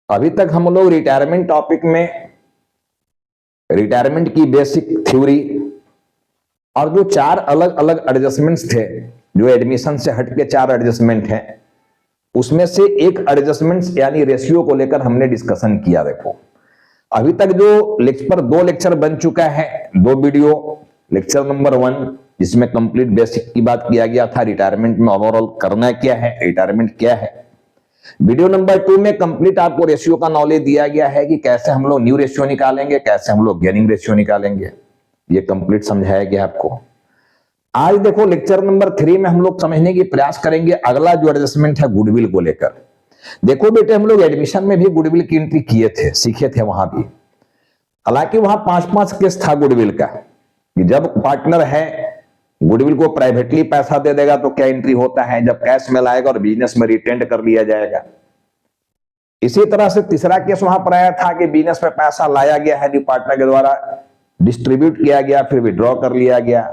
अभी तक हम लोग रिटायरमेंट टॉपिक में रिटायरमेंट की बेसिक थ्योरी और जो चार अलग अलग एडजस्टमेंट्स थे, जो एडमिशन से हटके चार एडजस्टमेंट हैं, उसमें से एक एडजस्टमेंट्स यानी रेशियो को लेकर हमने डिस्कशन किया। देखो अभी तक जो लेक्चर दो लेक्चर बन चुका है, दो वीडियो, लेक्चर नंबर 1 जिसमें कंप्लीट बेसिक की बात किया गया था, रिटायरमेंट में ओवरऑल करना क्या है, रिटायरमेंट क्या है। वीडियो नंबर 2 में कंप्लीट आपको रेशियो का नॉलेज दिया गया है कि कैसे हम लोग न्यू रेशियो निकालेंगे, कैसे हम लोग गेनिंग रेशियो निकालेंगे, ये कंप्लीट समझाया गया आपको। आज देखो लेक्चर नंबर 3 में हम लोग समझने की प्रयास करेंगे अगला जो एडजस्टमेंट है गुडविल को लेकर। देखो बेटे, हम लोग एडमिशन में भी गुडविल की एंट्री किए थे, सीखे थे वहां भी। हालांकि वहां 5-5 केस था गुडविल का कि जब पार्टनर है गुडविल को प्राइवेटली पैसा दे देगा तो क्या एंट्री होता है, जब कैश में लाएगा और बिजनेस में रिटेंड कर लिया जाएगा। इसी तरह से तीसरा केस वहां पर आया था कि बिजनेस में पैसा लाया गया है, पार्टनर के द्वारा डिस्ट्रीब्यूट किया गया, फिर विड्रॉ कर लिया गया।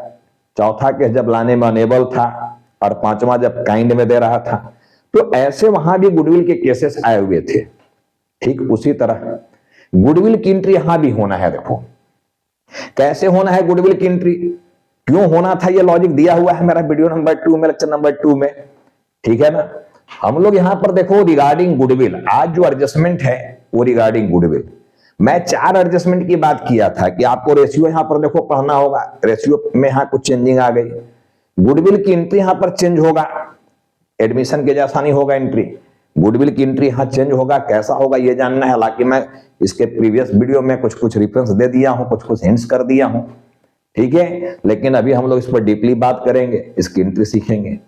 चौथा केस जब लाने में अनेबल था, और पांचवा जब काइंड में दे रहा था। तो ऐसे वहां भी गुडविल के केसेस आए हुए थे। ठीक उसी तरह गुडविल की एंट्री यहां भी होना है। देखो कैसे होना है गुडविल की एंट्री, क्यों होना था, ये लॉजिक दिया हुआ है मेरा वीडियो नंबर 2 में, लेक्चर नंबर 2 में। ठीक है ना। हम लोग यहां पर देखो रिगार्डिंग गुडविल, आज जो एडजस्टमेंट है वो रिगार्डिंग गुडविल। मैं 4 एडजस्टमेंट की बात किया था कि आपको रेशियो यहां पर देखो पढ़ना होगा, रेशियो में यहां कुछ चेंजिंग आ गई, गुडविल की एंट्री यहां पर चेंज होगा, एडमिशन के जैसा नहीं होगा एंट्री, गुडविल की एंट्री यहां चेंज होगा। कैसा होगा ये जानना है, हालांकि मैं इसके प्रीवियस वीडियो में कुछ कुछ रेफरेंस दे दिया हूं, कुछ कुछ हिंट्स कर दिया हूं। ठीक है, लेकिन अभी हम लोग इस पर डीपली बात करेंगे, इसकी एंट्री सीखेंगे।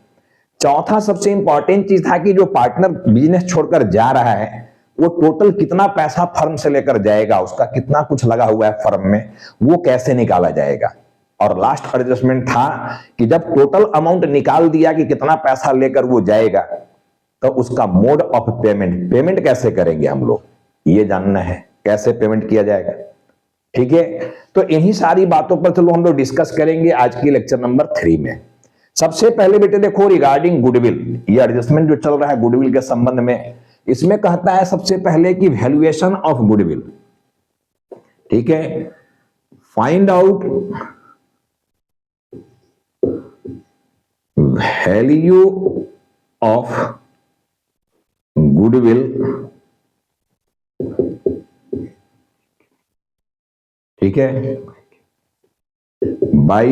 चौथा सबसे इंपॉर्टेंट चीज था कि जो पार्टनर बिजनेस छोड़कर जा रहा है वो टोटल कितना पैसा फर्म से लेकर जाएगा, उसका कितना कुछ लगा हुआ है फर्म में, वो कैसे निकाला जाएगा। और लास्ट एडजस्टमेंट था कि जब टोटल अमाउंट निकाल दिया कि कितना पैसा लेकर वो जाएगा, तो उसका मोड ऑफ पेमेंट, पेमेंट कैसे करेंगे हम लोग, ये जानना है, कैसे पेमेंट किया जाएगा। ठीक है, तो इन्हीं सारी बातों पर चलो हम लोग डिस्कस करेंगे आज की लेक्चर नंबर 3 में। सबसे पहले बेटे देखो रिगार्डिंग गुडविल, ये एडजस्टमेंट जो चल रहा है गुडविल के संबंध में, इसमें कहता है सबसे पहले कि वैल्यूएशन ऑफ गुडविल। ठीक है, find out value of goodwill ठीक है by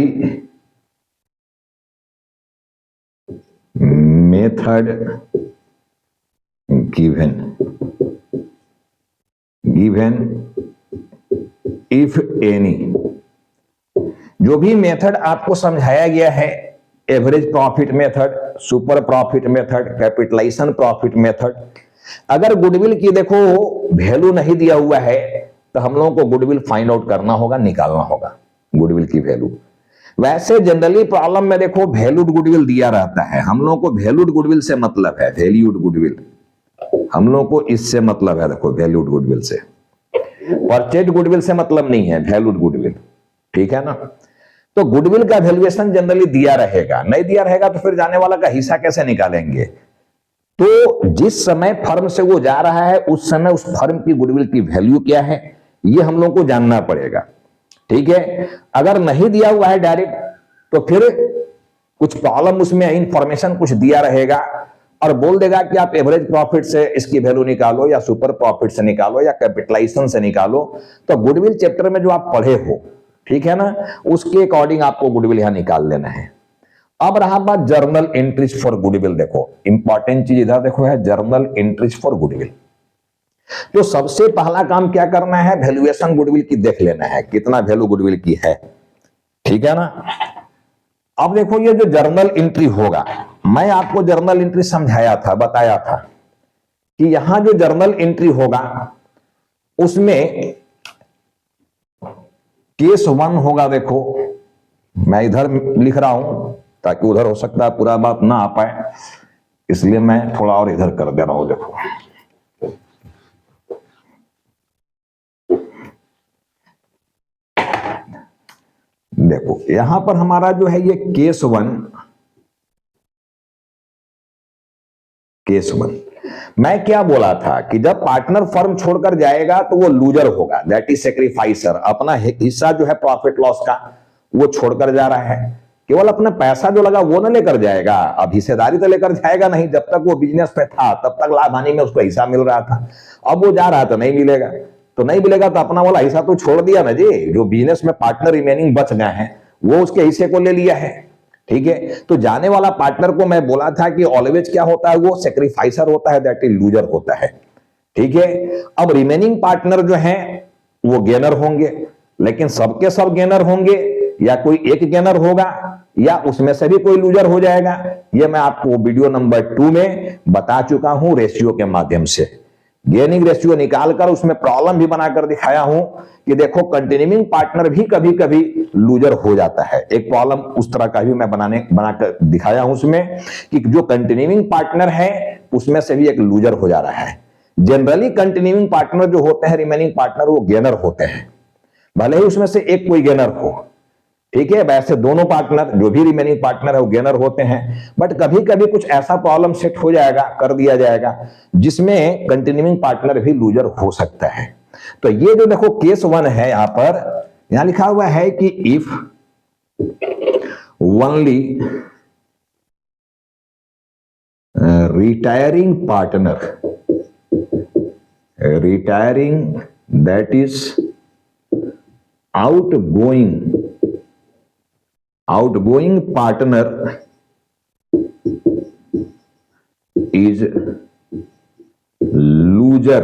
method given if any. जो भी मेथड आपको समझाया गया है, average profit method, super profit method, capitalisation profit method, अगर गुडविल की देखो वैल्यू नहीं दिया हुआ है तो हम लोगों को गुडविल फाइंड आउट करना होगा, निकालना होगा गुडविल की वैल्यू। वैसे जनरली प्रॉब्लम में देखो वैल्यूड गुडविल दिया रहता है, हम लोगों को वैल्यूड गुडविल से मतलब है, वैल्यूड गुडविल हम लोगों को इससे मतलब है। देखो वैल्यूड गुडविल से, परचेज गुडविल से मतलब नहीं है, वैल्यूड गुडविल। ठीक है ना। तो गुडविल का वैल्यूएशन जनरली दिया रहेगा, नहीं दिया रहेगा तो फिर जाने वाला का हिस्सा कैसे निकालेंगे। तो जिस समय फर्म से वो जा रहा है उस समय उस फर्म की गुडविल की वैल्यू क्या है, ये हम लोगों को जानना पड़ेगा। ठीक है, अगर नहीं दिया हुआ है डायरेक्ट तो फिर कुछ प्रॉब्लम, उसमें इंफॉर्मेशन कुछ दिया रहेगा और बोल देगा कि आप एवरेज प्रॉफिट से इसकी वैल्यू निकालो, या सुपर प्रॉफिट से निकालो, या कैपिटलाइजेशन से निकालो। तो गुडविल चैप्टर में जो आप पढ़े हो, ठीक है ना, उसके अकॉर्डिंग आपको गुडविल यहां निकाल लेना है। अब रहा बात जर्नल एंट्रीज फॉर गुडविल। देखो इंपॉर्टेंट चीज इधर देखो है जर्नल एंट्रीज फॉर गुडविल। तो सबसे पहला काम क्या करना है, वैल्यूएशन गुडविल की देख लेना है, कितना वैल्यू गुडविल की है। ठीक है ना। अब देखो ये जो जर्नल एंट्री होगा, मैं आपको जर्नल एंट्री समझाया था, बताया था कि यहां जो जर्नल एंट्री होगा उसमें केस 1 होगा। देखो मैं इधर लिख रहा हूं ताकि उधर हो सकता है पूरा बात ना आ पाए, इसलिए मैं थोड़ा और इधर कर दे रहा हूं। देखो देखो यहां पर हमारा जो है ये केस 1, मैं क्या बोला था कि जब पार्टनर फर्म छोड़कर जाएगा तो वो लूजर होगा, दैट इज सेक्रीफाइसर। अपना हिस्सा जो है प्रॉफिट लॉस का वो छोड़कर जा रहा है, केवल अपना पैसा जो लगा वो ना लेकर जाएगा। अब हिस्सेदारी तो लेकर जाएगा नहीं, जब तक वो बिजनेस में था तब तक लाभ हानि में उसको हिस्सा मिल रहा था, अब वो जा रहा तो नहीं मिलेगा, तो नहीं मिलेगा तो अपना वाला हिस्सा तो छोड़ दिया ना जी। जो बिजनेस में पार्टनर रिमेनिंग बच गए हैं वो उसके हिस्से को ले लिया है, ठीक है। तो जाने वाला पार्टनर को मैं बोला था कि ऑलवेज क्या होता है, वो सेक्रीफाइसर होता है, दैट इज लूजर होता है, ठीक है। अब रिमेनिंग पार्टनर जो हैं वो गेनर होंगे, लेकिन सबके सब गेनर होंगे या कोई एक गेनर होगा या उसमें से भी कोई लूजर हो जाएगा, ये मैं आपको वीडियो नंबर 2 में बता चुका हूं रेशियो के माध्यम से। गेनिंग रेशियो निकालकर उसमें प्रॉब्लम भी बनाकर दिखाया हूं कि देखो कंटिन्यूइंग पार्टनर भी कभी कभी लूजर हो जाता है। एक प्रॉब्लम उस तरह का भी मैं बनाकर दिखाया हूं उसमें कि जो कंटिन्यूइंग पार्टनर है उसमें से भी एक लूजर हो जा रहा है। जनरली कंटिन्यूइंग पार्टनर जो होते हैं रिमेनिंग पार्टनर वो गेनर होते हैं, भले ही उसमें से एक कोई गेनर हो, ठीक है। वैसे दोनों पार्टनर जो भी रिमेनिंग पार्टनर है वो गेनर होते हैं, बट कभी कभी कुछ ऐसा प्रॉब्लम सेट हो जाएगा, कर दिया जाएगा, जिसमें कंटिन्यूइंग पार्टनर भी लूजर हो सकता है। तो ये जो देखो केस 1 है, यहां पर यहां लिखा हुआ है कि if only retiring that is outgoing partner is loser।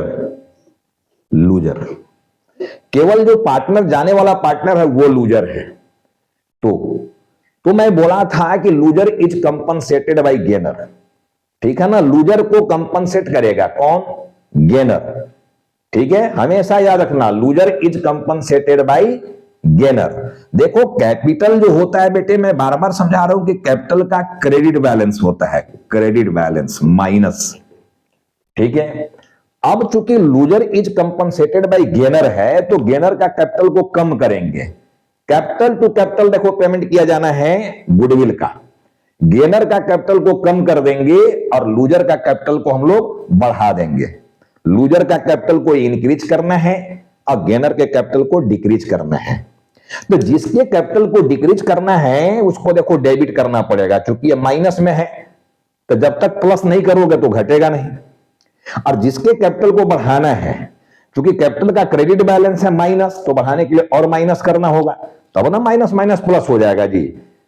केवल जो पार्टनर जाने वाला पार्टनर है वो लूजर है। तो मैं बोला था कि loser is compensated by gainer, ठीक है ना। लूजर को कंपनसेट करेगा कौन? गेनर, ठीक है। हमेशा याद रखना loser is compensated by gainer. देखो कैपिटल जो होता है बेटे, मैं बार बार समझा रहा हूं कि कैपिटल का क्रेडिट बैलेंस होता है, क्रेडिट बैलेंस माइनस, ठीक है। अब चूंकि loser is compensated by gainer है तो गेनर का कैपिटल को कम करेंगे। कैपिटल टू कैपिटल देखो पेमेंट किया जाना है गुडविल का, गेनर का कैपिटल को कम कर देंगे और लूजर का कैपिटल को हम लोग बढ़ा देंगे। लूजर का कैपिटल को इंक्रीज करना है और गेनर के कैपिटल को डिक्रीज करना है। तो जिसके कैपिटल को डिक्रीज करना है उसको देखो डेबिट करना पड़ेगा, क्योंकि ये माइनस में है, तो जब तक प्लस नहीं करोगे तो घटेगा नहीं। और जिसके कैपिटल को बढ़ाना है, क्योंकि कैपिटल का क्रेडिट बैलेंस है माइनस, तो बढ़ाने के लिए और माइनस करना होगा, तब ना माइनस माइनस प्लस हो जाएगा जी।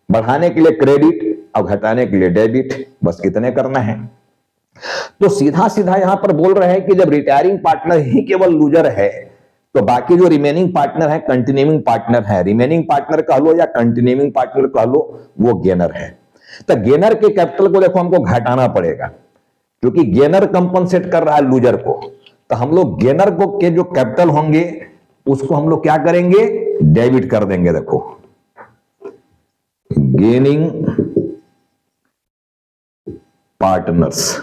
बढ़ाने के लिए क्रेडिट और घटाने के लिए डेबिट, बस कितने करना है। तो सीधा सीधा यहां पर बोल रहे हैं कि जब रिटायरिंग पार्टनर ही केवल लूजर है तो बाकी जो रिमेनिंग पार्टनर है कंटिन्यूइंग पार्टनर है, रिमेनिंग पार्टनर कह लो या कंटिन्यूइंग पार्टनर कह लो, वो गेनर है। तो गेनर के कैपिटल को देखो हमको घटाना पड़ेगा, क्योंकि गेनर कंपनसेट कर रहा है लूजर को। तो हम लोग गेनर को के जो कैपिटल होंगे उसको हम लोग क्या करेंगे? डेबिट कर देंगे। देखो gaining partners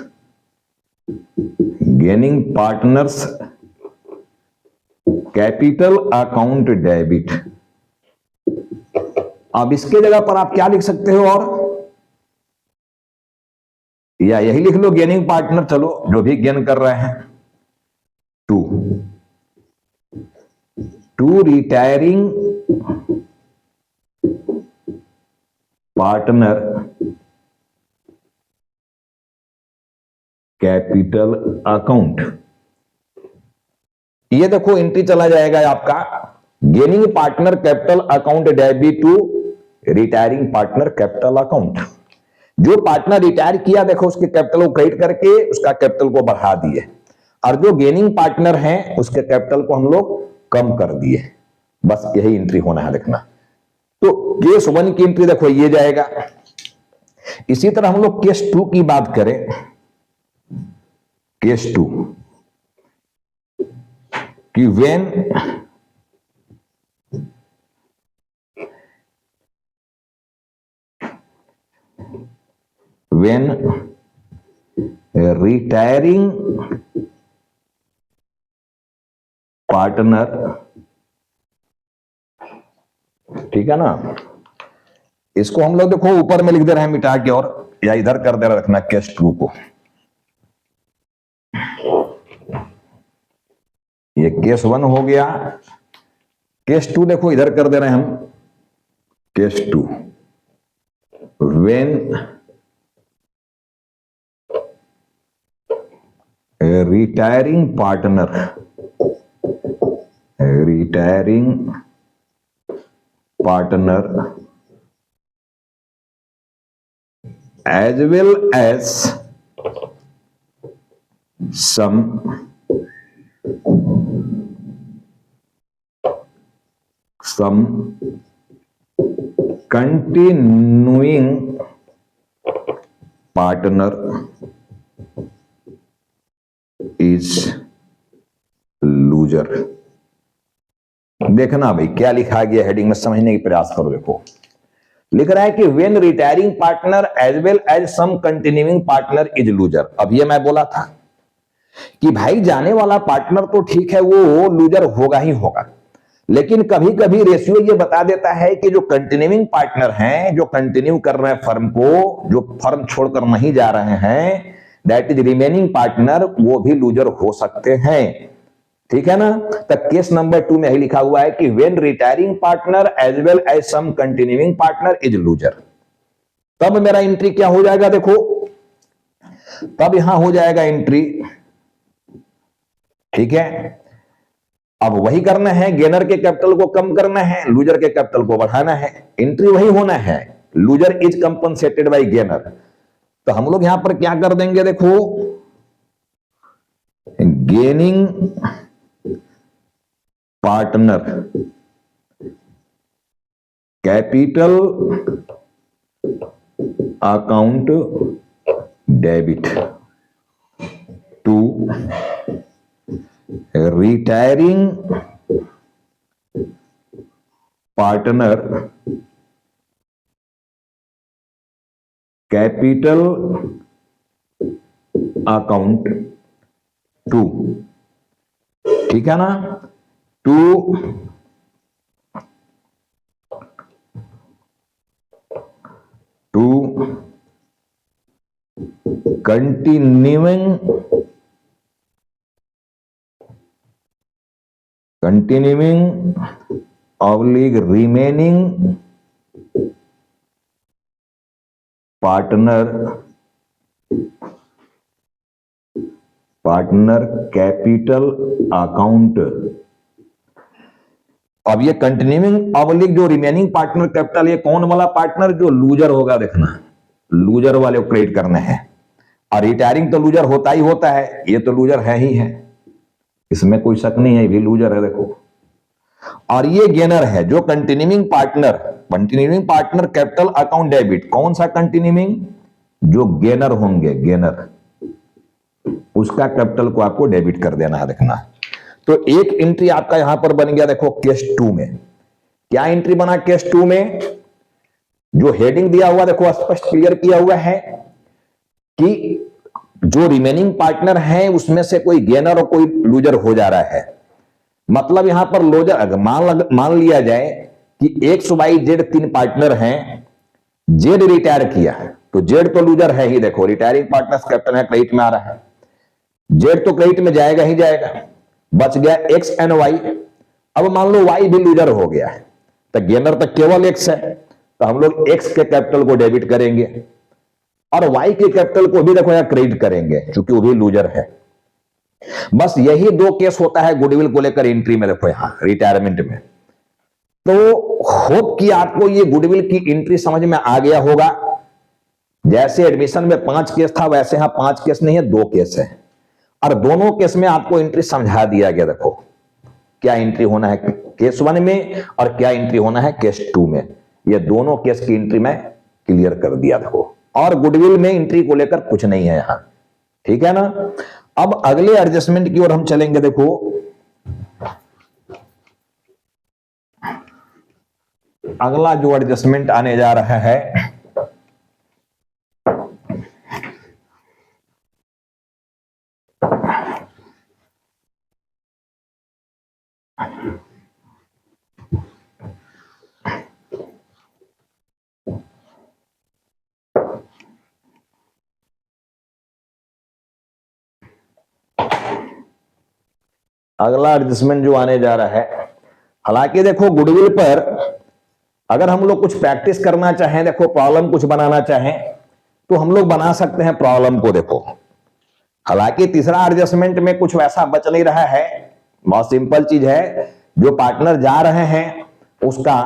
capital account debit. अब इसके जगह पर आप क्या लिख सकते हो, और या यही लिख लो गेनिंग पार्टनर, चलो जो भी गेन कर रहे हैं, to retiring partner capital account. ये देखो एंट्री चला जाएगा आपका gaining partner capital account debit to retiring partner capital account. जो पार्टनर रिटायर किया देखो उसके कैपिटल को क्रेडिट करके उसका कैपिटल को बढ़ा दिए, और जो गेनिंग पार्टनर हैं उसके कैपिटल को हम लोग कम कर दिए। बस यही एंट्री होना है, देखना। तो केस 1 की एंट्री देखो ये जाएगा। इसी तरह हम लोग केस 2 की बात करें, केस 2 कि when retiring partner, ठीक है ना। इसको हम लोग देखो ऊपर में लिख दे रहे हैं मिटा के, और या इधर कर दे रहे रखना केस 2 को। ये केस 1 हो गया। केस 2 देखो इधर कर दे रहे हैं हम। Case 2, when retiring partner as well as some continuing partner is loser। देखना भाई क्या लिखा गया हेडिंग में, समझने की प्रयास करो। देखो लिख रहा है कि when retiring partner as well as some continuing partner is loser. अब ये मैं बोला था कि भाई जाने वाला पार्टनर तो ठीक है, वो लूजर होगा ही होगा, लेकिन कभी कभी रेशियो ये बता देता है कि जो कंटिन्यूइंग पार्टनर हैं, जो कंटिन्यू कर रहे हैं फर्म को, जो फर्म छोड़कर नहीं जा रहे हैं, दैट इज रिमेनिंग पार्टनर, वो भी लूजर हो सकते हैं। ठीक है ना। तो केस नंबर 2 में यही लिखा हुआ है कि when retiring partner as well as some continuing partner is loser. तब मेरा एंट्री क्या हो जाएगा, देखो तब यहां हो जाएगा एंट्री। ठीक है, अब वही करना है, गेनर के कैपिटल को कम करना है, लूजर के कैपिटल को बढ़ाना है, एंट्री वही होना है। Loser is compensated by gainer. तो हम लोग यहां पर क्या कर देंगे, देखो gaining partner capital account debit to retiring partner capital account 2। ठीक है ना। To continuing oblique remaining partner capital account. अब ये कंटिन्यूइंग ऑब्लिग जो रिमेनिंग पार्टनर कैपिटल, ये कौन वाला पार्टनर, जो लूजर होगा, देखना लूजर वाले को क्रिएट करने हैं। और रिटायरिंग तो लूजर होता ही होता है, ये तो लूजर है ही है, इसमें कोई शक नहीं है, ये भी लूजर है। देखो, और ये गेनर है जो continuing partner capital account debit. कौन सा कंटिन्यूइंग, जो गेनर होंगे, गेनर उसका कैपिटल को आपको डेबिट कर देना है। देखना, तो एक एंट्री आपका यहां पर बन गया। देखो केस 2 में क्या एंट्री बना, केस 2 में जो हेडिंग दिया हुआ, देखो स्पष्ट क्लियर किया हुआ है कि जो रिमेनिंग पार्टनर है उसमें से कोई गेनर और कोई लूजर हो जा रहा है। मतलब यहां पर लूजर, अगर मान लिया जाए कि एक्स वाई जेड 3 पार्टनर हैं, जेड रिटायर किया तो जेड तो लूजर है ही। देखो रिटायरिंग पार्टनर्स कैपिटल है, क्रेडिट में आ रहा है, जेड तो क्रेडिट में जाएगा ही जाएगा, बच गया एक्स एंड वाई। अब मान लो वाई भी लूजर हो गया है, तो गेनर तो केवल एक्स है, तो हम लोग एक्स के कैपिटल को डेबिट करेंगे और वाई के कैपिटल को भी देखो यहां क्रेडिट करेंगे, क्योंकि वो भी लूजर है। बस यही 2 केस होता है गुडविल को लेकर एंट्री में, देखो यहां रिटायरमेंट में। तो होप कि आपको ये गुडविल की एंट्री समझ में आ गया होगा। जैसे एडमिशन में 5 केस था, वैसे यहां 5 केस नहीं है, 2 केस है, और दोनों केस में आपको एंट्री समझा दिया गया। देखो क्या एंट्री होना है केस 1 में और क्या एंट्री होना है केस 2 में, ये दोनों केस की एंट्री मैं क्लियर कर दिया। देखो, और गुडविल में एंट्री को लेकर कुछ नहीं है यहां। ठीक है ना। अब अगले एडजस्टमेंट की ओर हम चलेंगे। देखो अगला जो एडजस्टमेंट आने जा रहा है, अगला एडजस्टमेंट जो आने जा रहा है, हालांकि देखो गुडविल पर अगर हम लोग कुछ प्रैक्टिस करना चाहें, देखो प्रॉब्लम कुछ बनाना चाहें तो हम लोग बना सकते हैं प्रॉब्लम को। देखो हालांकि तीसरा एडजस्टमेंट में कुछ वैसा बच नहीं रहा है, बहुत सिंपल चीज है, जो पार्टनर जा रहे हैं उसका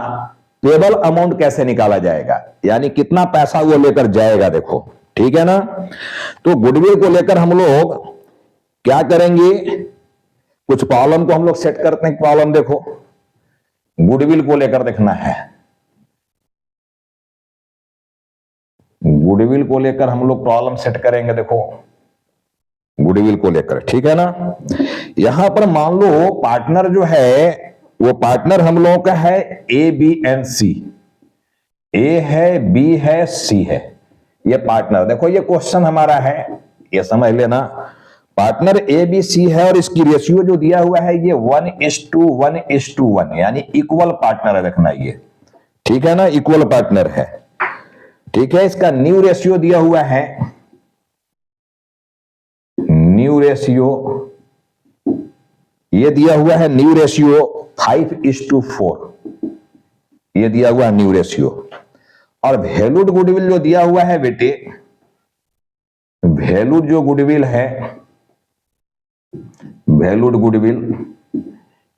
पेबल अमाउंट कैसे निकाला जाएगा, यानी कितना पैसा वो लेकर जाएगा। देखो ठीक है ना, तो गुडविल को लेकर हम लोग क्या करेंगे, कुछ प्रॉब्लम को हम लोग सेट करते हैं। प्रॉब्लम देखो गुडविल को लेकर देखना है, गुडविल को लेकर हम लोग प्रॉब्लम सेट करेंगे। देखो गुडविल को लेकर, ठीक है ना। यहां पर मान लो पार्टनर जो है वो पार्टनर हम लोगों का है ए बी एंड सी, ए है, बी है, सी है, ये पार्टनर। देखो ये क्वेश्चन हमारा है, ये समझ लेना, पार्टनर ए बी सी है और इसकी रेशियो जो दिया हुआ है ये 1:1:1 यानी इक्वल पार्टनर है। देखना ये ठीक है ना, इक्वल पार्टनर है, ठीक है। इसका न्यू रेशियो दिया हुआ है, न्यू रेशियो ये दिया हुआ है, न्यू रेशियो 5:4, ये दिया हुआ है न्यू रेशियो। और वैल्यूड गुडविल जो दिया हुआ है बेटे, वैल्यूड जो गुडविल है, वैल्यूड गुडविल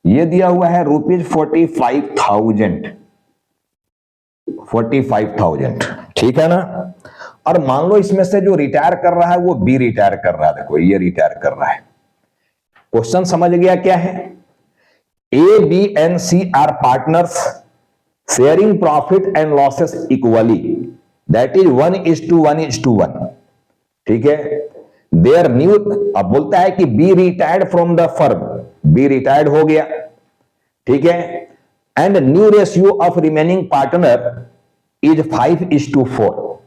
ये दिया हुआ है ₹45,000, 45,000, ठीक है ना। और मान लो इसमें से जो रिटायर कर रहा है वो बी रिटायर कर रहा है। देखो ये रिटायर कर रहा है। क्वेश्चन समझ गया क्या है, A B and C are partners sharing profit and losses equally, that is 1:1:1, ठीक है। देयर न्यू, अब बोलता है कि B retired from the firm, B retired हो गया, ठीक है, and new ratio of remaining partner is 5:4,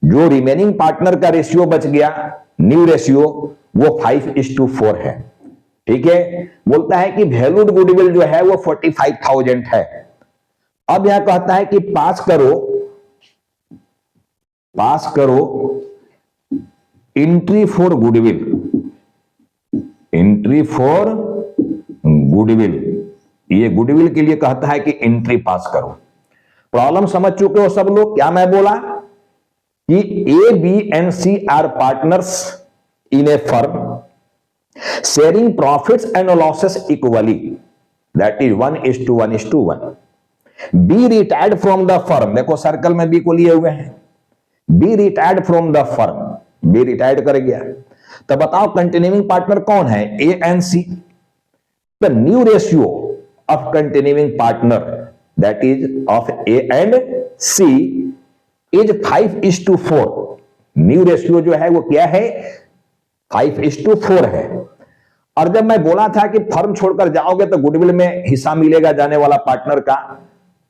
जो रिमेनिंग पार्टनर का रेशियो बच गया, न्यू रेशियो, वो 5:4 है, ठीक है। बोलता है कि वैल्यूड गुडविल जो है वो 45,000 है। अब यहां कहता है कि पास करो entry for goodwill, entry for goodwill, ये गुडविल के लिए कहता है कि एंट्री पास करो। प्रॉब्लम समझ चुके हो सब लोग, क्या मैं बोला कि A B and C are partners in a firm sharing profits and losses equally, that is 1:1:1। B retired from the firm, देखो सर्कल में बी को लिए हुए हैं, B retired from the firm, B retired कर गया। तो बताओ कंटिन्यूइंग पार्टनर कौन है, A and C. The new ratio of continuing partner that is of A and C is 5:4। New ratio जो है वो क्या है, 5:4 है। और जब मैं बोला था कि फर्म छोड़कर जाओगे तो गुडविल में हिस्सा मिलेगा जाने वाला पार्टनर का,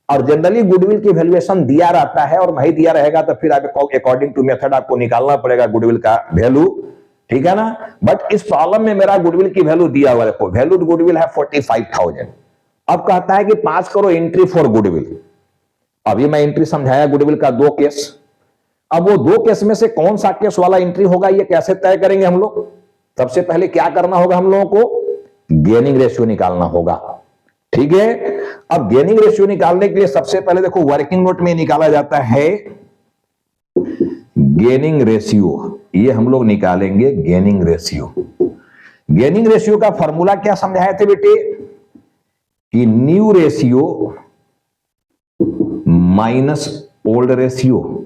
और जनरली गुडविल की वैल्यूएशन दिया रहता है, और नहीं दिया रहेगा तो फिर अकॉर्डिंग टू मेथड आपको निकालना पड़ेगा गुडविल का वैल्यू, ठीक है ना। बट इस प्रॉब्लम में मेरा गुडविल की वैल्यू दिया हुआ, देखो वैल्यूड गुडविल है 45,000। अब कहता है कि पास करो एंट्री फॉर गुडविल। अभी मैं एंट्री समझाया गुडविल का 2 केस, अब वो 2 केस में से कौन सा केस वाला एंट्री होगा ये कैसे तय करेंगे हम लोग। सबसे पहले क्या करना होगा, हम लोगों को गेनिंग रेशियो निकालना होगा, ठीक है। अब गेनिंग रेशियो निकालने के लिए सबसे पहले देखो वर्किंग नोट में निकाला जाता है गेनिंग रेशियो, ये हम लोग निकालेंगे गेनिंग रेशियो। गेनिंग रेशियो का फॉर्मूला क्या समझाए थे बेटे, कि new ratio minus old ratio,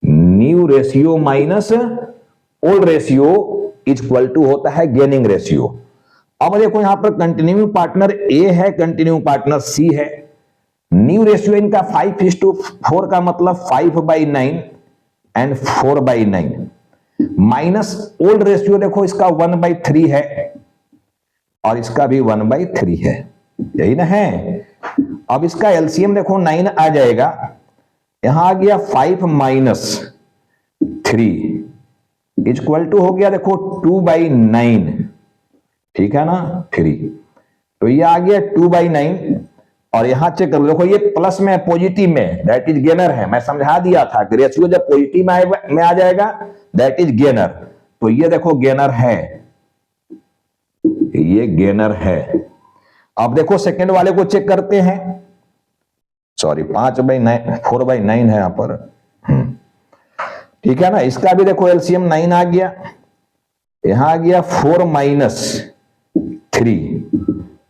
new ratio minus old ratio is equal to होता है गेनिंग रेशियो। अब देखो यहां पर कंटिन्यूइंग पार्टनर ए है, कंटिन्यूइंग पार्टनर सी है, न्यू रेशियो इनका 5:4 का मतलब 5/9 एंड 4/9, माइनस ओल्ड रेशियो देखो इसका 1/3 है और इसका भी 1/3 है, यही ना है। अब इसका एलसीएम देखो 9 आ जाएगा, यहां आ गया 5 - 3 इक्वल टू हो गया देखो 2/9, ठीक है ना 3, तो ये आ गया 2/9। और यहां चेक कर लो, देखो ये प्लस में पॉजिटिव में, दैट इज गेनर है। मैं समझा दिया था कि रेशियो जब पॉजिटिव में आ जाएगा दैट इज गेनर, तो ये देखो गेनर है, ये गेनर है। अब देखो सेकंड वाले को चेक करते हैं, सॉरी 5/9 4/9 है यहां पर, ठीक है ना। इसका भी देखो एलसीएम 9 आ गया, यहां आ गया 4 - 3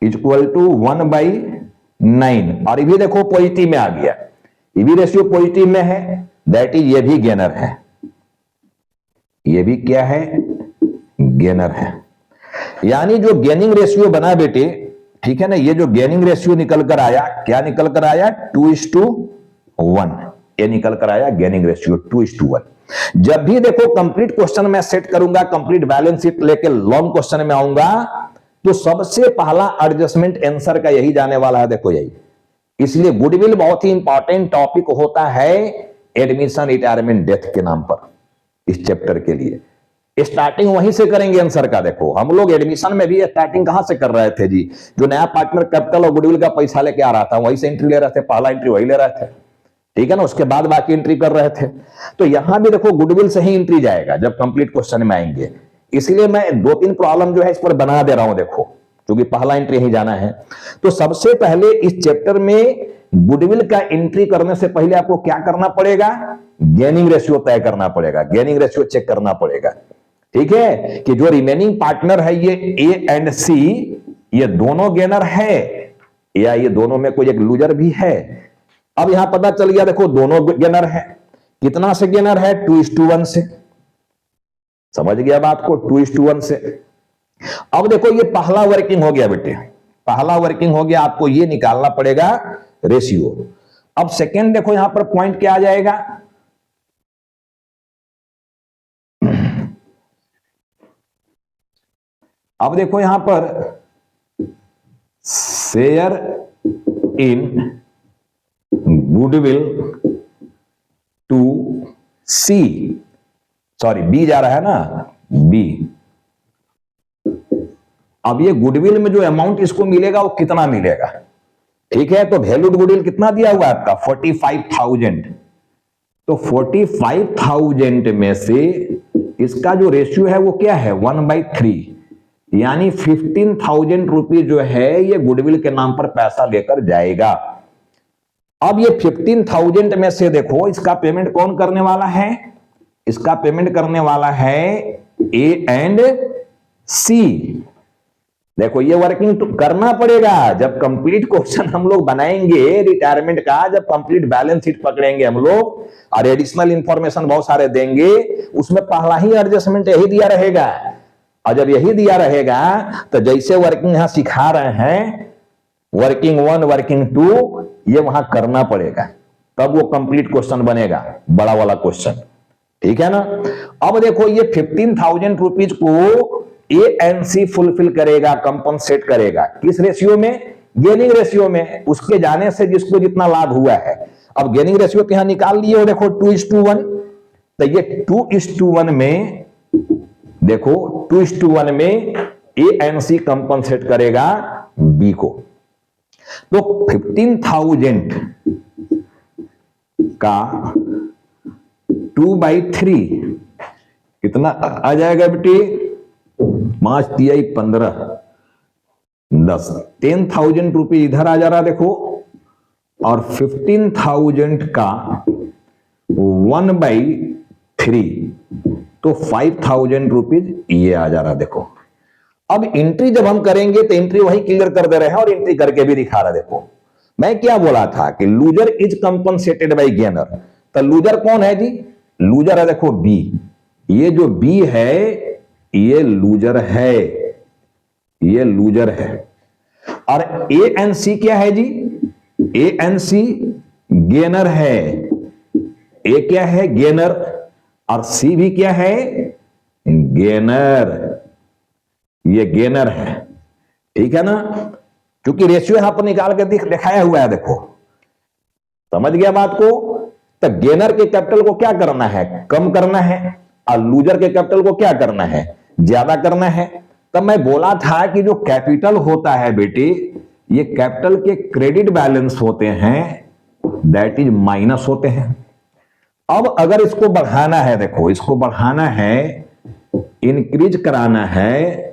इक्वल टू 1/9, और ये भी देखो पॉजिटिव में आ गया, ये भी रेशियो पॉजिटिव में है, दैट इज ये भी गेनर है, ये भी क्या है, गेनर है। यानी जो गेनिंग रेशियो बना बेटे, ठीक है ना, ये जो गेनिंग रेशियो निकल कर आया, क्या निकल कर आया, 2:1, ये निकल कर आया गेनिंग रेशियो 2:1। जब भी देखो कंप्लीट क्वेश्चन में सेट करूंगा, कंप्लीट बैलेंस शीट लेके लॉन्ग क्वेश्चन में आऊंगा, तो सबसे पहला एडजस्टमेंट आंसर का यही जाने वाला है, देखो यही। इसलिए गुडविल बहुत ही इंपॉर्टेंट टॉपिक होता है एडमिशन रिटायरमेंट डेथ के नाम पर, इस चैप्टर के लिए। स्टार्टिंग वहीं से करेंगे आंसर का। देखो हम लोग एडमिशन में भी स्टार्टिंग कहां से कर रहे थे जी, जो नया पार्टनर कैपिटल और गुडविल का पैसा लेके आ रहा था वहीं से एंट्री ले रहे थे, पहला एंट्री वही ले रहे थे, ठीक है ना, उसके बाद बाकी एंट्री कर रहे थे। तो यहां भी देखो गुडविल से ही एंट्री जाएगा जब कंप्लीट क्वेश्चन में आएंगे। इसलिए मैं 2-3 प्रॉब्लम जो है इस पर बना दे रहा हूं, देखो क्योंकि पहला एंट्री ही जाना है। तो सबसे पहले इस चैप्टर में गुडविल का एंट्री करने से पहले आपको क्या करना पड़ेगा, गेनिंग रेशियो तय करना पड़ेगा, गेनिंग रेशियो चेक करना पड़ेगा, ठीक है, कि जो रिमेनिंग पार्टनर है ये ए एंड सी, ये दोनों गेनर है या ये दोनों में कोई एक लूजर भी है। अब यहां पता चल गया, देखो दोनों गेनर है। कितना से गेनर है, 2:1 से। समझ गया बात को, 2:1 से। अब देखो ये पहला वर्किंग हो गया बेटे, पहला वर्किंग हो गया, आपको ये निकालना पड़ेगा रेशियो। अब सेकेंड देखो यहां पर पॉइंट क्या आ जाएगा, अब देखो यहां पर share in goodwill to C, sorry B जा रहा है ना, बी। अब ये गुडविल में जो अमाउंट इसको मिलेगा वो कितना मिलेगा, ठीक है। तो वैल्यूड गुडविल कितना दिया हुआ है आपका, 45,000। तो 45,000 में से इसका जो रेशियो है वो क्या है, 1/3, यानी 15,000 रुपये जो है ये गुडविल के नाम पर पैसा लेकर जाएगा। अब ये 15,000 में से देखो इसका पेमेंट कौन करने वाला है, इसका पेमेंट करने वाला है ए एंड सी। देखो ये वर्किंग तो करना पड़ेगा, जब कंप्लीट क्वेश्चन हम लोग बनाएंगे रिटायरमेंट का, जब कंप्लीट बैलेंस शीट पकड़ेंगे हम लोग और एडिशनल इंफॉर्मेशन बहुत सारे देंगे, उसमें पहला ही एडजस्टमेंट यही दिया रहेगा। और जब यही दिया रहेगा तो जैसे वर्किंग यहां सिखा रहे हैं, वर्किंग 1 वर्किंग 2 ये वहां करना पड़ेगा, तब वो कंप्लीट क्वेश्चन बनेगा, बड़ा वाला क्वेश्चन, ठीक है ना। अब देखो ये 15,000 रुपीज को ए एंड सी फुलफिल करेगा, कंपनसेट करेगा, किस रेशियो में, गेनिंग रेशियो में, उसके जाने से जिसको जितना लाभ हुआ है। अब गेनिंग रेशियो तो यहां निकाल लिए हो, देखो 2:1। तो ये 2:1 में देखो 2:1 में ए एंड सी कंपनसेट करेगा बी को। तो 15,000 का 2/3 कितना आ जाएगा बेटी, 5×3 = 15, 10, 10,000 रुपये इधर आ जा रहा देखो, और 15,000 का 1/3 तो 5,000 रुपीज ये आ जा रहा देखो। अब एंट्री जब हम करेंगे तो एंट्री वही क्लियर कर दे रहे हैं और एंट्री करके भी दिखा रहा देखो। मैं क्या बोला था कि loser is compensated by gainer, तो लूजर कौन है जी, लूजर है देखो बी। ये जो बी है ये लूजर है, ये लूजर है। और ए एंड सी क्या है जी, ए एंड सी गेनर है, ए क्या है गेनर, और सी भी क्या है गेनर, ये गेनर है, ठीक है ना। क्योंकि रेशियो यहां पर निकाल के दिखाया हुआ है देखो, समझ गया बात को। तो गेनर के कैपिटल को क्या करना है, कम करना है, और लूजर के कैपिटल को क्या करना है, ज्यादा करना है। तब मैं बोला था कि जो कैपिटल होता है बेटे, ये कैपिटल के क्रेडिट बैलेंस होते हैं, दैट इज माइनस होते हैं। अब अगर इसको बढ़ाना है, देखो इसको बढ़ाना है, इंक्रीज कराना है,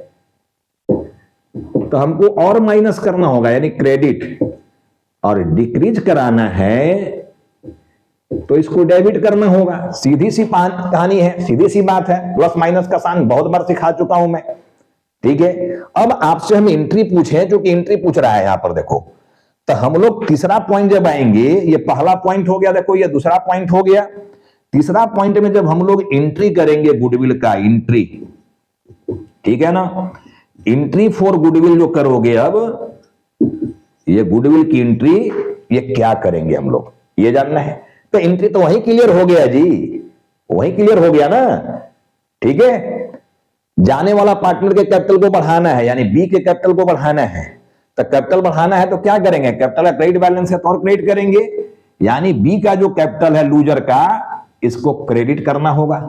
तो हमको और माइनस करना होगा, यानी क्रेडिट, और डिक्रीज कराना है तो इसको डेबिट करना होगा। सीधी सी कहानी है, सीधी सी बात है। प्लस माइनस का साइन बहुत बार सिखा चुका हूं मैं, ठीक है। अब आपसे हम एंट्री पूछे, जो कि एंट्री पूछ रहा है यहां पर, देखो तो हम लोग तीसरा पॉइंट जब आएंगे, ये पहला पॉइंट हो गया, देखो ये दूसरा पॉइंट हो गया। तीसरा पॉइंट में जब हम लोग एंट्री करेंगे गुडविल का, एंट्री, ठीक है ना, एंट्री फॉर गुडविल जो करोगे, अब ये गुडविल की एंट्री, ये क्या करेंगे हम लोग, ये जानना है। तो एंट्री तो वही क्लियर हो गया जी, वही क्लियर हो गया ना, ठीक है। जाने वाला पार्टनर के कैपिटल को बढ़ाना है, यानी बी के कैपिटल को बढ़ाना है। तो कैपिटल बढ़ाना है तो क्या करेंगे, कैपिटल का क्रेडिट बैलेंस है तो और क्रेडिट करेंगे, यानी बी का जो कैपिटल है लूजर का, इसको क्रेडिट करना होगा,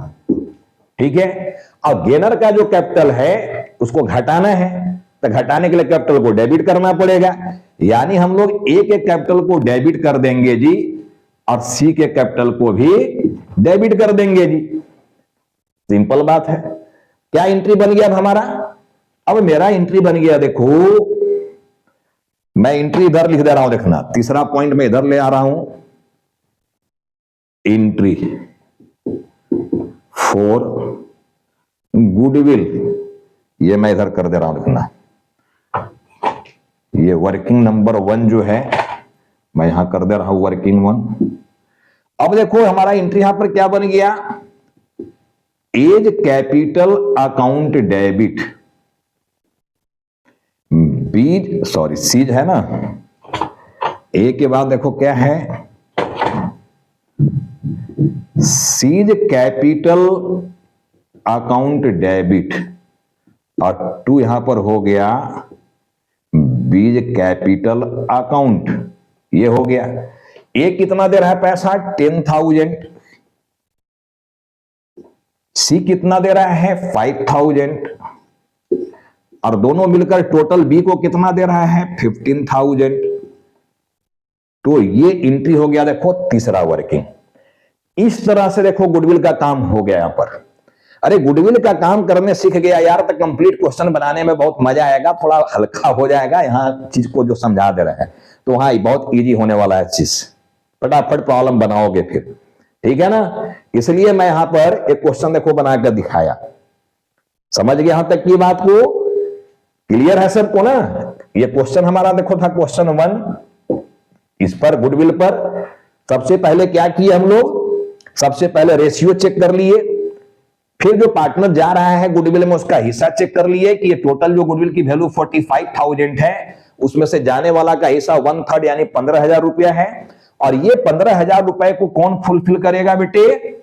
ठीक है। और गेनर का जो कैपिटल है उसको घटाना है, तो घटाने के लिए कैपिटल को डेबिट करना पड़ेगा, यानी हम लोग ए के कैपिटल को डेबिट कर देंगे जी, और सी के कैपिटल को भी डेबिट कर देंगे जी। सिंपल बात है। क्या एंट्री बन गया अब हमारा? अब मेरा एंट्री बन गया, देखो मैं एंट्री इधर लिख दे रहा हूं, देखना तीसरा पॉइंट में इधर ले आ रहा हूं, एंट्री फॉर गुडविल, ये मैं इधर कर दे रहा हूं, देखना ये वर्किंग नंबर 1 जो है मैं यहां कर दे रहा हूं, वर्किंग 1। अब देखो हमारा एंट्री यहां पर क्या बन गया, एज कैपिटल अकाउंट डेबिट, बीज सॉरी सीज है ना, ए के बाद देखो क्या है, सीज कैपिटल अकाउंट डेबिट, और 2 यहां पर हो गया बीज कैपिटल अकाउंट, ये हो गया। ए कितना दे रहा है पैसा, 10,000, सी कितना दे रहा है 5,000, और दोनों मिलकर टोटल बी को कितना दे रहा है 15,000। तो ये एंट्री हो गया, देखो तीसरा वर्किंग। इस तरह से देखो गुडविल का काम हो गया यहां पर। अरे गुडविल का काम करने सीख गया यार, तो कंप्लीट क्वेश्चन बनाने में बहुत मजा आएगा, थोड़ा हल्का हो जाएगा। यहाँ चीज को जो समझा दे रहे हैं तो वहां बहुत इजी होने वाला है चीज, फटाफट प्रॉब्लम बनाओगे फिर, ठीक है ना। इसलिए मैं यहां पर एक क्वेश्चन देखो बनाकर दिखाया, समझ गए यहां तक की बात को, क्लियर है सबको ना। ये क्वेश्चन हमारा देखो था क्वेश्चन 1, इस पर गुडविल पर। सबसे पहले क्या किए हम लोग, सबसे पहले रेशियो चेक कर लिए, फिर जो पार्टनर जा रहा है गुडविल में उसका हिस्सा चेक कर लिए कि ये टोटल जो गुडविल की वैल्यू 45,000 है, उसमें से जाने वाला का हिस्सा 1/3 यानी 15,000 रुपया है। और ये 15,000 रुपए को कौन फुलफिल करेगा बेटे,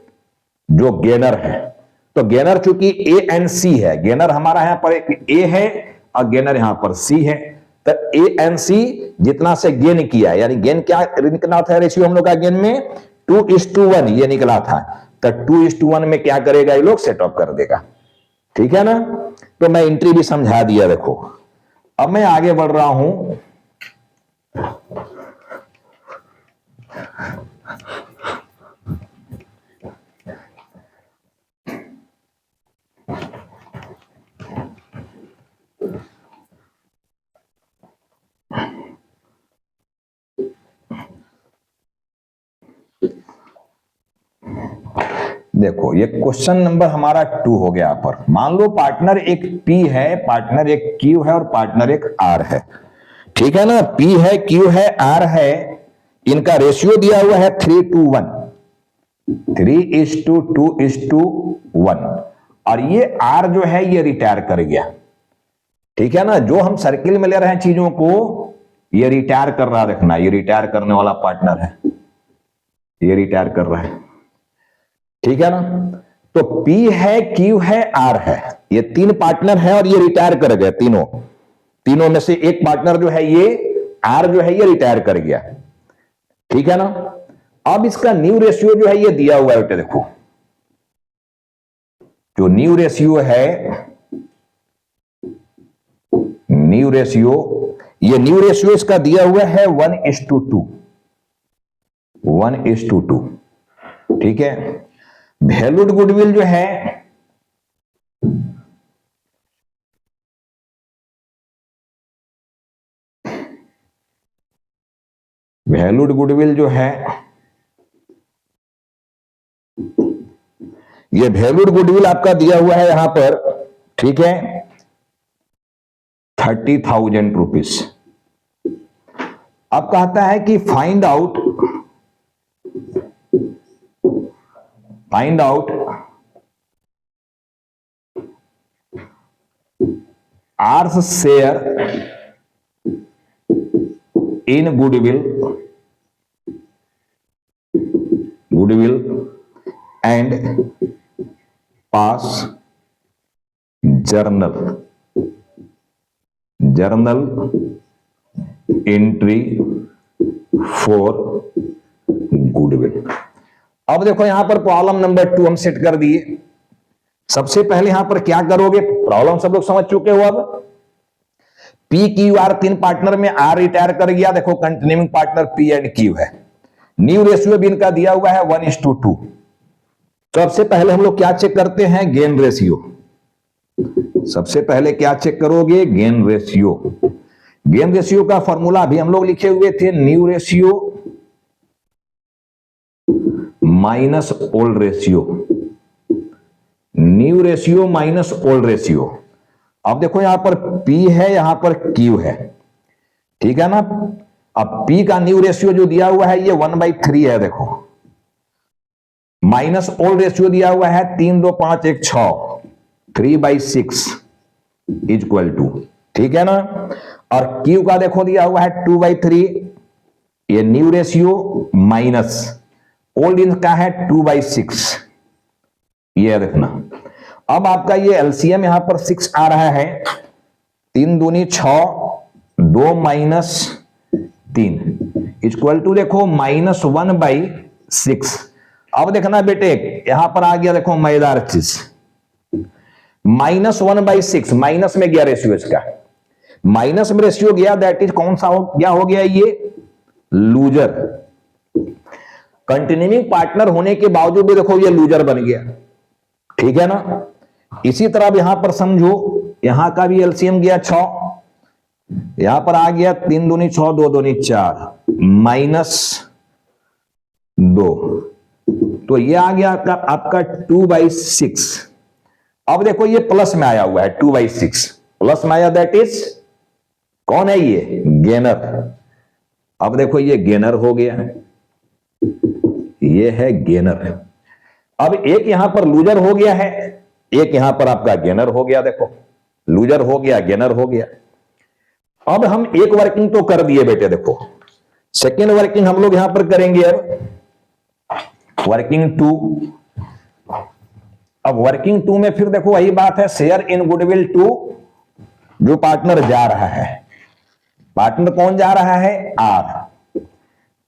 जो गेनर है। तो गेनर चूंकि ए एंड सी है, गेनर हमारा यहां पर ए है और गेनर यहां पर सी है, तो ए एंड सी जितना से गेन किया, यानी गेन क्या निकला था रेशियो हम लोग का, गेन में 2:1 ये निकला था, तो 2:1 में क्या करेगा ये लोग, सेट ऑफ कर देगा, ठीक है ना। तो मैं एंट्री भी समझा दिया। देखो अब मैं आगे बढ़ रहा हूं, देखो ये क्वेश्चन नंबर हमारा 2 हो गया। पर मान लो पार्टनर एक P है, पार्टनर एक Q है और पार्टनर एक R है, ठीक है ना। P है, Q है, R है, इनका रेशियो दिया हुआ है 3:1, 3:2:1, और ये R जो है ये रिटायर कर गया, ठीक है ना। जो हम सर्किल में ले रहे हैं चीजों को, ये रिटायर कर रहा, देखना ये रिटायर करने वाला पार्टनर है, ये रिटायर कर रहा है, ठीक है ना। तो P है, Q है, R है, ये 3 पार्टनर है और ये रिटायर कर गए, तीनों में से एक पार्टनर जो है ये R जो है ये रिटायर कर गया, ठीक है ना। अब इसका न्यू रेशियो जो है ये दिया हुआ है बेटे, देखो जो न्यू रेशियो है, न्यू रेशियो, ये न्यू रेशियो इसका दिया हुआ है 1:2, 1:2, ठीक है। वैल्यूड गुडविल जो है वैल्यूड गुडविल जो है, ये वैल्यूड गुडविल आपका दिया हुआ है यहां पर, ठीक है, 30,000 रुपीज। अब कहता है कि find out R's share in goodwill and pass journal entry for goodwill. अब देखो यहां पर प्रॉब्लम नंबर 2 हम सेट कर दिए। सबसे पहले यहां पर क्या करोगे, प्रॉब्लम सब लोग समझ चुके हो। अब पी क्यू आर 3 पार्टनर में आर रिटायर कर गया, देखो continuing partner P and Q है। न्यू रेशियो भी इनका दिया हुआ है 1:2। तो सबसे पहले हम लोग क्या चेक करते हैं, गेन रेशियो। सबसे पहले क्या चेक करोगे, गेन रेशियो। गेन रेशियो का फॉर्मूला अभी हम लोग लिखे हुए थे, new ratio minus old ratio, new ratio minus old ratio. अब देखो यहां पर P है, यहां पर Q है, ठीक है ना। अब P का न्यू रेशियो जो दिया हुआ है ये 1/3 है, देखो, माइनस ओल्ड रेशियो दिया हुआ है 3, 2, 5, 1, 6, 3/6 इक्वल टू, ठीक है ना। और Q का देखो दिया हुआ है 2/3, ये न्यू रेशियो माइनस ओल्ड इनका है 2/6, ये देखना। अब आपका ये एलसीएम यहां पर 6 आ रहा है, 3 दूनी 6, 2 माइनस 3 इक्वल टू देखो -1/6। अब देखना बेटे यहां पर आ गया, देखो मजेदार चीज, -1/6 माइनस में गया रेशियो, इसका माइनस में रेशियो गया, दैट इज कौन सा हो गया ये लूजर। कंटिन्यूइंग पार्टनर होने के बावजूद भी देखो ये लूजर बन गया, ठीक है ना। इसी तरह अब यहां पर समझो, यहां का भी एलसीएम गया 6, यहां पर आ गया 3 दूनी 6, 2 दूनी 4, -2, तो ये आ गया आपका 2/6। अब देखो ये प्लस में आया हुआ है, 2/6 प्लस में आया, दैट इज कौन है ये, गेनर। अब देखो ये गेनर हो गया, ये है गेनर। अब एक यहां पर लूजर हो गया है, एक यहां पर आपका गेनर हो गया, देखो लूजर हो गया, गेनर हो गया। अब हम एक वर्किंग तो कर दिए बेटे, देखो सेकेंड वर्किंग हम लोग यहां पर करेंगे। अब वर्किंग 2, अब वर्किंग 2 में फिर देखो वही बात है, शेयर इन गुडविल टू, जो पार्टनर जा रहा है, पार्टनर कौन जा रहा है, आर।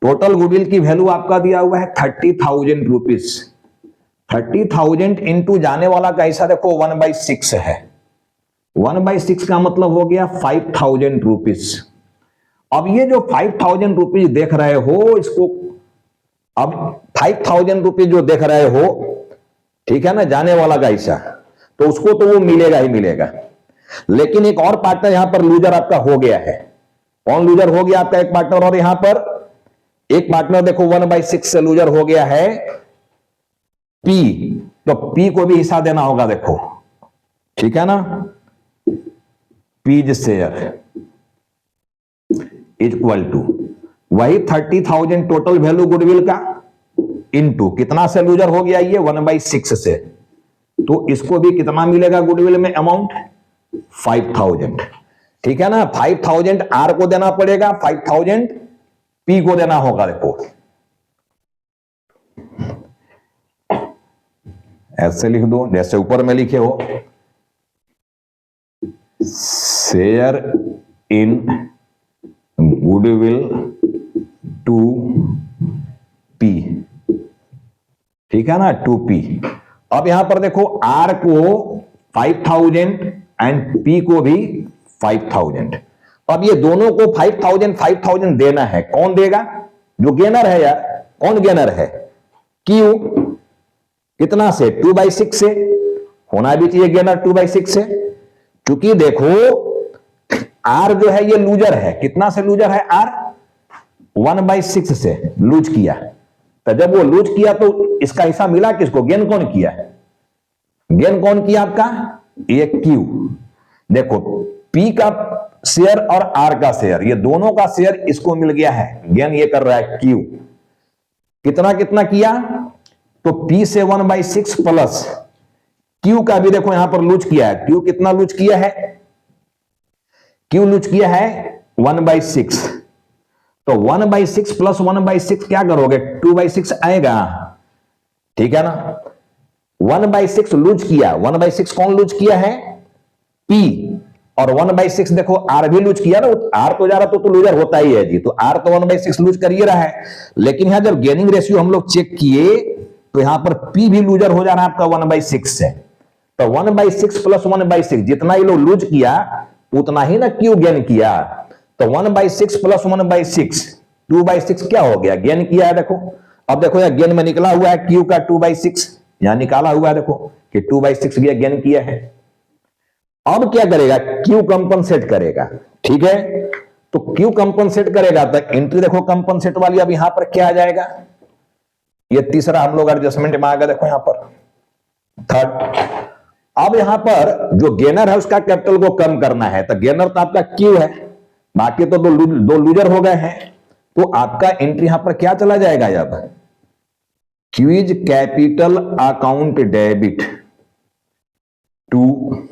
टोटल गुडविल की वैल्यू आपका दिया हुआ है 30,000 रुपीज। 30,000 इंटू जाने वाला कैसा देखो 1/6 है, 1/6 का मतलब हो गया 5,000 रुपीज। अब ये जो 5,000 रुपीज देख रहे हो इसको, अब 5,000 रुपीज जो देख रहे हो, ठीक है ना, जाने वाला कैसा, तो उसको तो वो मिलेगा ही मिलेगा। लेकिन एक और पार्टनर यहां पर लूजर आपका हो गया है। कौन लूजर हो गया आपका, एक पार्टनर, और यहां पर एक पार्टनर देखो 1/6 से लूजर हो गया है P, तो P को भी हिस्सा देना होगा, देखो ठीक है ना। पीज शेयर इक्वल टू वही 30,000 टोटल वैल्यू गुडविल का, इनटू कितना से लूजर हो गया ये 1/6 से, तो इसको भी कितना मिलेगा गुडविल में अमाउंट 5,000, ठीक है ना। 5,000 आर को देना पड़ेगा, 5,000 P को देना होगा, देखो ऐसे लिख दो जैसे ऊपर में लिखे हो, share in goodwill to P, ठीक है ना, 2P। अब यहां पर देखो R को 5,000 एंड P को भी 5,000। अब ये दोनों को 5,000 देना है, कौन देगा, जो गेनर है यार। कौन गेनर है, Q। कितना से 2/6 से, होना भी चाहिए गेनर 2/6 से, क्योंकि देखो R जो है ये लूजर है, कितना से लूजर है R 1/6 से लूज किया, तो जब वो लूज किया तो इसका हिस्सा मिला किसको? गेन कौन किया? गेन कौन किया आपका? ये क्यू। देखो पी का शेयर और आर का शेयर, ये दोनों का शेयर इसको मिल गया है, गेन ये कर रहा है क्यू। कितना कितना किया? तो पी से 1/6 प्लस क्यू का भी देखो यहां पर लूज किया है। क्यू कितना लूज किया है? क्यू लूज किया है 1/6। तो 1/6 प्लस 1/6 क्या करोगे? 2/6 आएगा, ठीक है ना। 1/6 लूज किया, 1/6 कौन लूज किया है? पी। और 1/6 देखो आर भी लूज किया ना, आर तो जा रहा तो लूजर होता ही है जी, तो आर तो 1/6 लूज कर ही रहा है। लेकिन यहां जब गेनिंग रेशियो हम लोग चेक किए तो यहां पर पी भी लूजर हो जा रहा है आपका 1/6 से। तो 1/6 प्लस 1/6 जितना ही लोग लूज किया उतना ही ना क्यू गेन किया। तो 1/6 प्लस 1/6 2/6 क्या हो गया? गेन किया है। देखो अब देखो यहां गेन में निकला हुआ है क्यू का 2/6, यहां निकाला हुआ है देखो कि 2/6 गेन किया है। अब क्या करेगा? क्यू कंपनसेट करेगा, ठीक है। तो क्यू कंपनसेट करेगा तो एंट्री देखो कंपनसेट वाली अब यहां पर क्या आ जाएगा? ये तीसरा हम लोग एडजस्टमेंट में आ गया, देखो यहां पर थर्ड। अब यहां पर जो गेनर है उसका कैपिटल को कम करना है, तो गेनर तो आपका क्यू है, बाकी तो दो लूजर हो गए हैं। तो आपका एंट्री यहां पर क्या चला जाएगा? अब Q's capital account debit to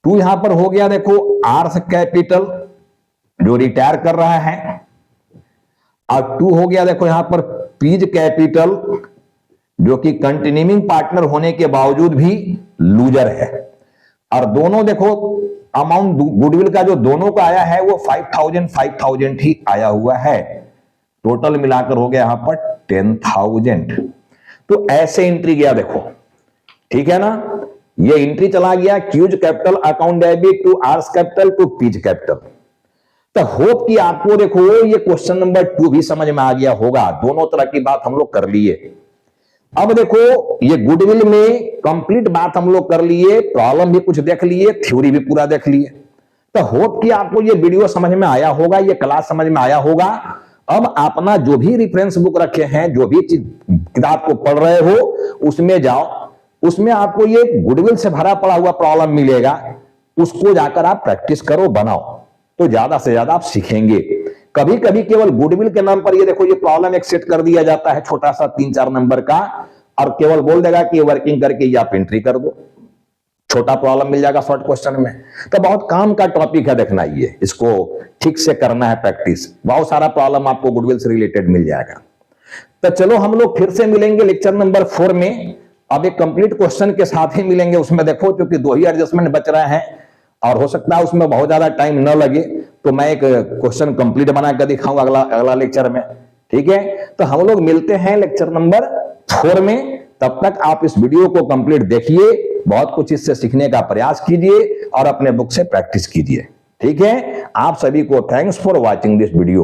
यहां पर हो गया। देखो आर्स कैपिटल जो रिटायर कर रहा है, और 2 हो गया देखो यहां पर पीज कैपिटल जो कि कंटिन्यूइंग पार्टनर होने के बावजूद भी लूजर है। और दोनों देखो अमाउंट गुडविल का जो दोनों का आया है वो 5000 ही आया हुआ है, टोटल मिलाकर हो गया यहां पर 10,000। तो ऐसे एंट्री गया देखो, ठीक है ना। ये एंट्री चला गया Q's capital account debit to R's capital to P's capital. तो होप कि आपको देखो ये क्वेश्चन नंबर 2 भी समझ में आ गया होगा। दोनों तरह की बात हम लोग कर लिए। अब देखो ये गुडविल में कंप्लीट बात हम लोग कर लिए, प्रॉब्लम भी कुछ देख लिए, थ्योरी भी पूरा देख लिए। तो होप कि आपको ये वीडियो समझ में आया होगा, ये क्लास समझ में आया होगा। अब अपना जो भी रेफरेंस बुक रखे हैं, जो भी किताब को पढ़ रहे हो उसमें जाओ, उसमें आपको ये गुडविल से भरा पड़ा हुआ प्रॉब्लम मिलेगा, उसको जाकर आप प्रैक्टिस करो, बनाओ, तो ज्यादा से ज्यादा आप सीखेंगे। कभी कभी केवल गुडविल के नाम पर ये देखो ये प्रॉब्लम एक सेट कर दिया जाता है छोटा सा 3-4 नंबर का, और केवल बोल देगा कि वर्किंग करके ये आप एंट्री कर दो, छोटा प्रॉब्लम मिल जाएगा शॉर्ट क्वेश्चन में। तो बहुत काम का टॉपिक है, देखना ये, इसको ठीक से करना है प्रैक्टिस, बहुत सारा प्रॉब्लम आपको गुडविल से रिलेटेड मिल जाएगा। तो चलो हम लोग फिर से मिलेंगे लेक्चर नंबर 4 में। अब एक कंप्लीट क्वेश्चन के साथ ही मिलेंगे, उसमें देखो क्योंकि 2 ही एडजस्टमेंट बच रहे हैं और हो सकता है उसमें बहुत ज्यादा टाइम न लगे, तो मैं एक क्वेश्चन कंप्लीट बनाकर दिखाऊंगा अगला लेक्चर में, ठीक है। तो हम लोग मिलते हैं लेक्चर नंबर 4 में। तब तक आप इस वीडियो को कंप्लीट देखिए, बहुत कुछ इससे सीखने का प्रयास कीजिए और अपने बुक से प्रैक्टिस कीजिए, ठीक है। आप सभी को thanks for watching this video.